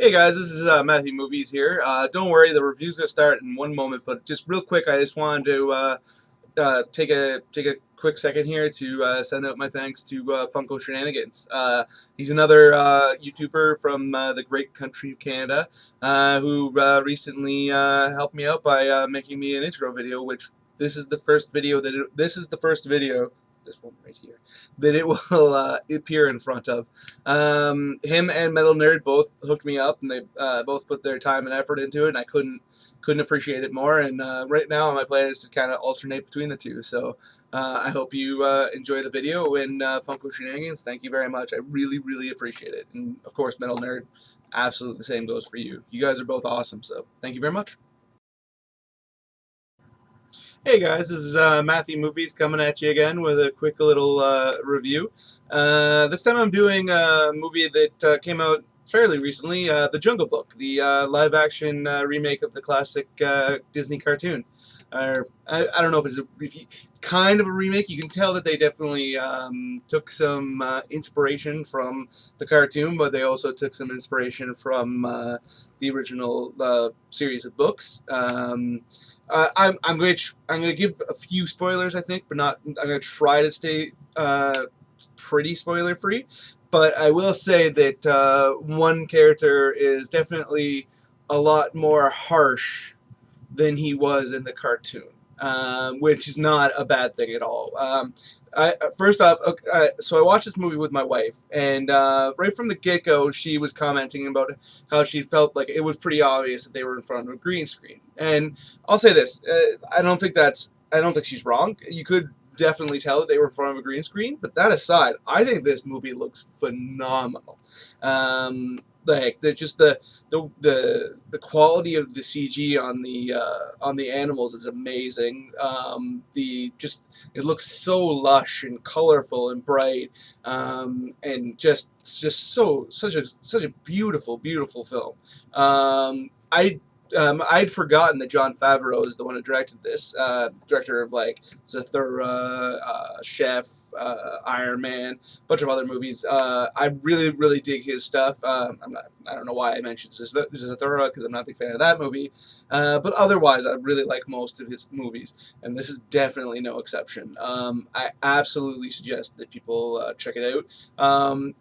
Hey guys, this is Matthew Movies here. Don't worry, the review's gonna start in one moment, but just real quick, I just wanted to take a quick second here to send out my thanks to Funko Shenanigans. He's another YouTuber from the great country of Canada who recently helped me out by making me an intro video. Which this is the first video. This one right here, that it will appear in front of. Him and Metal Nerd both hooked me up, and they both put their time and effort into it, and I couldn't appreciate it more. And right now, my plan is to kind of alternate between the two. So I hope you enjoy the video, and Funko Shenanigans, thank you very much. I really appreciate it. And of course, Metal Nerd, absolutely the same goes for you. You guys are both awesome, so thank you very much. Hey guys, this is Matthew Movies coming at you again with a quick little review. This time I'm doing a movie that came out fairly recently, The Jungle Book, the live-action remake of the classic Disney cartoon. I don't know if kind of a remake. You can tell that they definitely took some inspiration from the cartoon, but they also took some inspiration from the original series of books. I'm going to give a few spoilers, I think, but not. I'm going to try to stay pretty spoiler free. But I will say that one character is definitely a lot more harsh than he was in the cartoon, which is not a bad thing at all. First off, okay, so I watched this movie with my wife, and right from the get-go, she was commenting about how she felt like it was pretty obvious that they were in front of a green screen. And I'll say this: I don't think she's wrong. You could definitely tell that they were in front of a green screen. But that aside, I think this movie looks phenomenal. Like the quality of the CG on the animals is amazing. It looks so lush and colorful and bright, and just such a beautiful film. I'd forgotten that Jon Favreau is the one who directed this, director of like Zathura, Chef, Iron Man, a bunch of other movies. I really dig his stuff. I don't know why I mentioned Zathura because I'm not a big fan of that movie, but otherwise I really like most of his movies, and this is definitely no exception. I absolutely suggest that people check it out.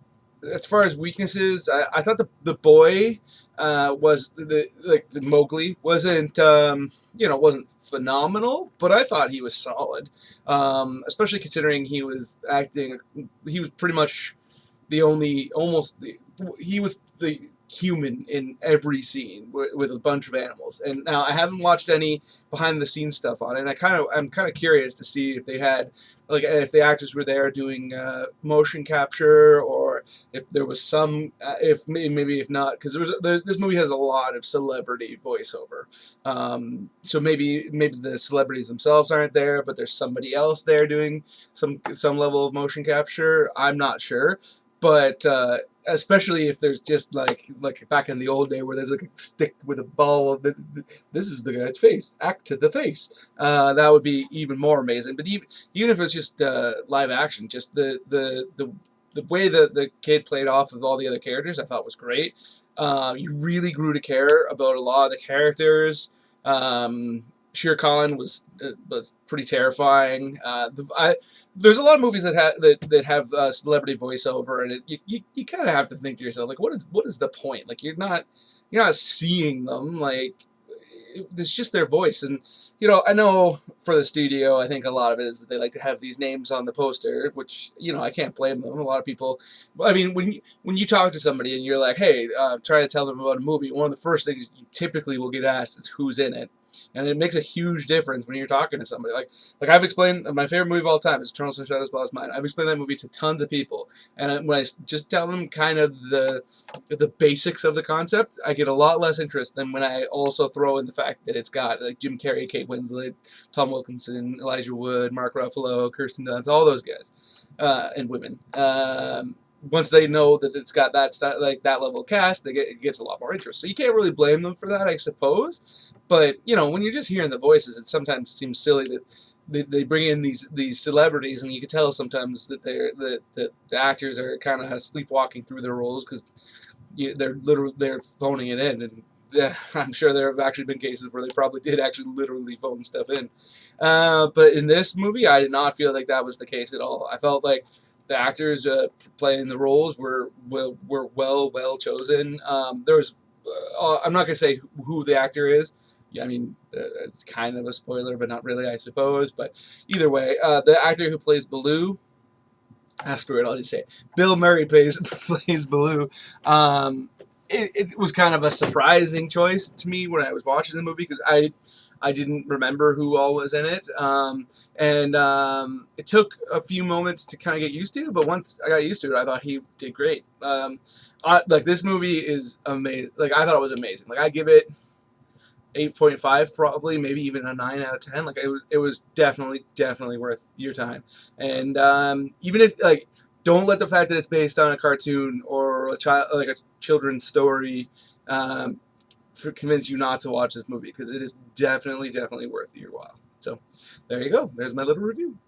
As far as weaknesses, I thought the boy was the Mowgli wasn't phenomenal, but I thought he was solid, especially considering he was pretty much the only he was the human in every scene with a bunch of animals. And now I haven't watched any behind the scenes stuff on it, and I'm kind of curious to see if they had, like, if the actors were there doing motion capture, or if there was some if maybe if not, because this movie has a lot of celebrity voiceover, so maybe the celebrities themselves aren't there, but there's somebody else there doing some level of motion capture. I'm not sure, but especially if there's just like back in the old day where there's like a stick with a ball. This is the guy's face. Act to the face. That would be even more amazing. But even if it's just live action, just the way that the kid played off of all the other characters, I thought was great. You really grew to care about a lot of the characters. Shere Khan was pretty terrifying. There's a lot of movies that have celebrity voiceover, and you kind of have to think to yourself, like, what is the point? Like, you're not seeing them. Like, it's just their voice. And I know for the studio, I think a lot of it is that they like to have these names on the poster, which I can't blame them. A lot of people, I mean, when you talk to somebody and you're like, hey, try to tell them about a movie, one of the first things you typically will get asked is who's in it. And it makes a huge difference when you're talking to somebody. Like I've explained, my favorite movie of all time is Eternal Sunshine of the Spotless Mind. I've explained that movie to tons of people, and when I just tell them kind of the basics of the concept, I get a lot less interest than when I also throw in the fact that it's got like Jim Carrey, Kate Winslet, Tom Wilkinson, Elijah Wood, Mark Ruffalo, Kirsten Dunst, all those guys, and women. Once they know that it's got that level of cast, it gets a lot more interest. So you can't really blame them for that, I suppose. But when you're just hearing the voices, it sometimes seems silly that they bring in these celebrities, and you can tell sometimes that the actors are kind of sleepwalking through their roles because they're phoning it in, and yeah, I'm sure there have actually been cases where they probably did actually literally phone stuff in. But in this movie, I did not feel like that was the case at all. I felt like the actors playing the roles were well chosen. There was I'm not gonna say who the actor is. Yeah, I mean, it's kind of a spoiler, but not really, I suppose. But either way, the actor who plays Baloo, screw it, I'll just say it. Bill Murray plays Baloo. Um, it was kind of a surprising choice to me when I was watching the movie because I didn't remember who all was in it. And it took a few moments to kind of get used to, but once I got used to it, I thought he did great. Like this movie is amazing. Like I thought it was amazing. Like I give it 8.5 probably, maybe even a 9 out of 10. Like it was definitely worth your time. And even if like, don't let the fact that it's based on a cartoon or a child, like a children's story, convince you not to watch this movie because it is definitely worth your while. So there you go. There's my little review.